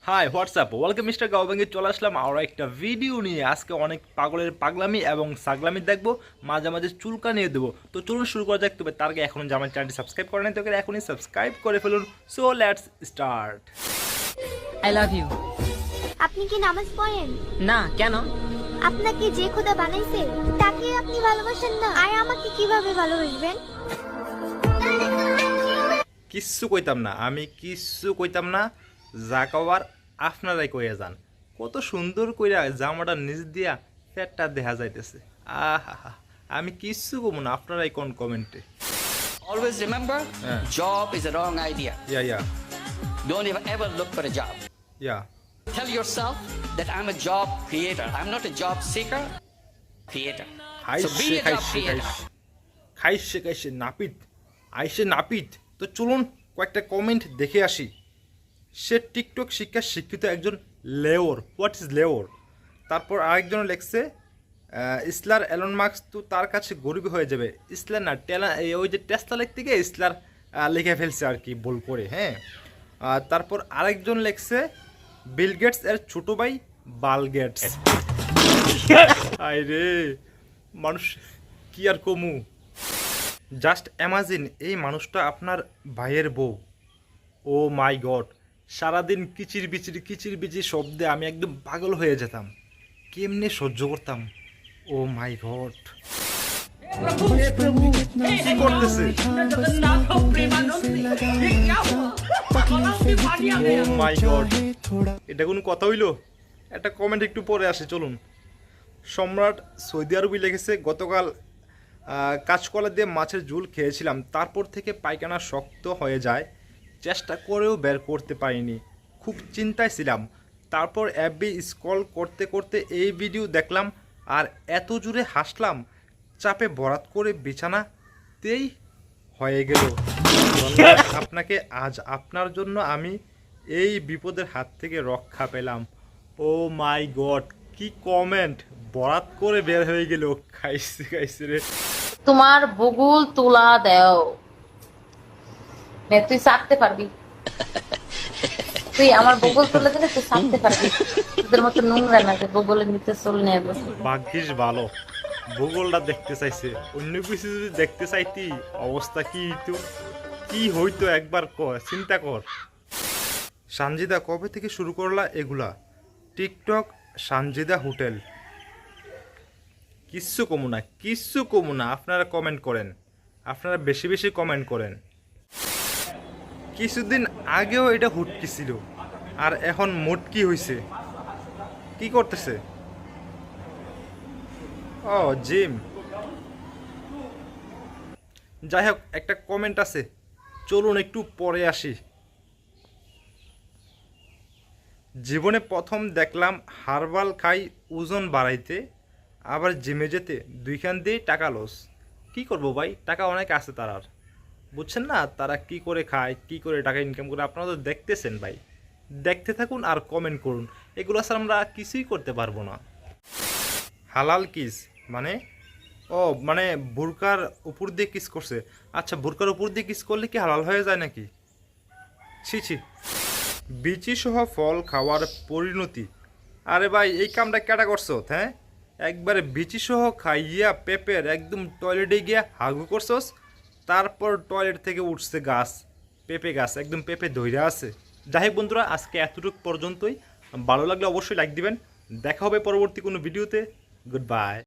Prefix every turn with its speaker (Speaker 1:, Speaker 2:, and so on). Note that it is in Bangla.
Speaker 1: হাই হোয়াটসঅ্যাপ ওয়েলকাম মিস্টার গাওবাঙ্গে চলে আসলাম আরও একটা ভিডিও নিয়ে। আজকে অনেক পাগলের পাগলামি এবং সাগলামি দেখবো, মাঝে মাঝে চুলকা নিয়ে দেবো। তো চলুন শুরু করা যাক। তবে তার আগে এখন যে আমার চ্যানেলটি সাবস্ক্রাইব করে নেই তোকে এখনই সাবস্ক্রাইব করে ফেলুন। So let's start.
Speaker 2: I love you.
Speaker 3: আপনি কি নামাজ পড়েন?
Speaker 2: না, কেন?
Speaker 3: আপনাকে যে খোদা বানাইছে তাকে আপনি ভালোবাসেন না, আর আমাকে কিভাবে ভালোবাসবেন?
Speaker 1: কিচ্ছু কইতাম না, আমি কিচ্ছু কইতাম না। যা কবার আপনারাই কইয়া যান। কত সুন্দর কইরা জামাটা নিচ দিয়া ফ্যাটটা দেখা যাইতেছে। আহা, আমি কিচ্ছু কমু না, আপনারাই কোন কমেন্টে।
Speaker 4: Always remember,
Speaker 1: Yeah.
Speaker 4: job is a wrong idea.
Speaker 1: Yeah
Speaker 4: Don't even ever look for a job.
Speaker 1: Yeah
Speaker 4: Tell yourself that I'm a job creator. I'm not a job seeker, creator. So be a job creator.
Speaker 1: খাইছে নাপিত আইসে নাপিত। তো চলুন কয়েকটা কমেন্ট দেখে আসি। সে টিকটক শিক্ষা শিক্ষিত একজন লেওর। What is লেওর? তারপর আরেকজন লেখছে ইসলার এলন মার্কস তো তার কাছে গরিব হয়ে যাবে। ইসলার না ওই যে টেস্লা লিখতে গিয়ে ইসলার লিখে ফেলছে আর কি ভুল করে। হ্যাঁ, তারপর আরেকজন লেখছে বিল গেটস এর ছোট ভাই বাল গেটস। আরে মানুষ কি আর কমু। জাস্ট ইমাজিন এই মানুষটা আপনার ভাইয়ের বউ। ও মাই গড, সারাদিন কিচির বিচির শব্দে আমি একদম পাগল হয়ে যেতাম। কেমনে সহ্য করতাম? ও মাই গড, কি করতেছে? ও মাই গড, এটা কোনো কথা হইলো? একটা কমেন্ট একটু পরে আসে, চলুন। সম্রাট সৌদি আরবি লিখেছে গতকাল কাঁচকলা দিয়ে মাছের ঝোল খেয়েছিলাম, তারপর থেকে পায়খানা শক্ত হয়ে যায়, চেষ্টা করেও বের করতে পারিনি, খুব চিন্তায় ছিলাম। তারপর অ্যাপবি স্ক্রল করতে করতে এই ভিডিও দেখলাম আর এত জোরে হাসলাম, চাপে বরাত করে বিছানাতেই হয়ে গেল। ধন্যবাদ আপনাকে, আজ আপনার জন্য আমি এই বিপদের হাত থেকে রক্ষা পেলাম। ও মাই গড, কি কমেন্ট! বরাত করে বের হয়ে গেল। খাইছে রে।
Speaker 5: তোমার বগুল তুলা দেও, তুই চাটতে পারবি। তুই আমার বগুল তুলে দিলে তুই চাটতে পারবি। তোদের মতো নোংরা না যে বগুলের নিচে চুল নিয়ে বসে।
Speaker 1: ভাগ্যিস ভালো ভূগোলটা দেখতে চাইছে, অন্য কিছু যদি দেখতে চাইতি অবস্থা কি হইতো একবার চিন্তা কর। সানজিদা কবে থেকে শুরু করলা এগুলা? TikTok Sanjida hotel. কিচ্ছু কমু না, আপনারা কমেন্ট করেন, আপনারা বেশি বেশি কমেন্ট করেন। কিছুদিন আগেও এটা হুটকি ছিল আর এখন মোটকি হইছে। কি করতেছে? ও জিম। যাই হোক, একটা কমেন্ট আছে, চলুন একটু পরে আসি। জীবনে প্রথম দেখলাম হার্বাল খাই ওজন বাড়াইতে, আবার জিমে যেতে দুইখান দিয়ে টাকা লস। কি করব ভাই, টাকা অনেক আছে তারার, বুঝছেন না তারা কি করে খায়, কি করে টাকা ইনকাম করে। আপনারা তো দেখতেছেন ভাই, দেখতে থাকুন আর কমেন্ট করুন। এগুলো ছাড়া আমরা কিছুই করতে পারবো না। হালাল কিস মানে? ও মানে বুরকার উপর দিয়ে কিস করছে। আচ্ছা, বুরকার উপর দিয়ে কিস করলে কি হালাল হয়ে যায় নাকি? ছি, বিচি সহ ফল খাওয়ার পরিণতি। আরে ভাই, এই কামটা কেটা করছো? হ্যাঁ, একবারে বিচি সহ খাইয়া পেঁপের একদম টয়লেটে গিয়া হাগু করছস, তারপর টয়লেট থেকে উঠছে গাছ, পেঁপে গাছ, একদম পেঁপে ধইরা আছে। যাই হোক বন্ধুরা, আজকে এতটুকু পর্যন্তই। ভালো লাগলে অবশ্যই লাইক দিবেন। দেখা হবে পরবর্তী কোনো ভিডিওতে। Good bye.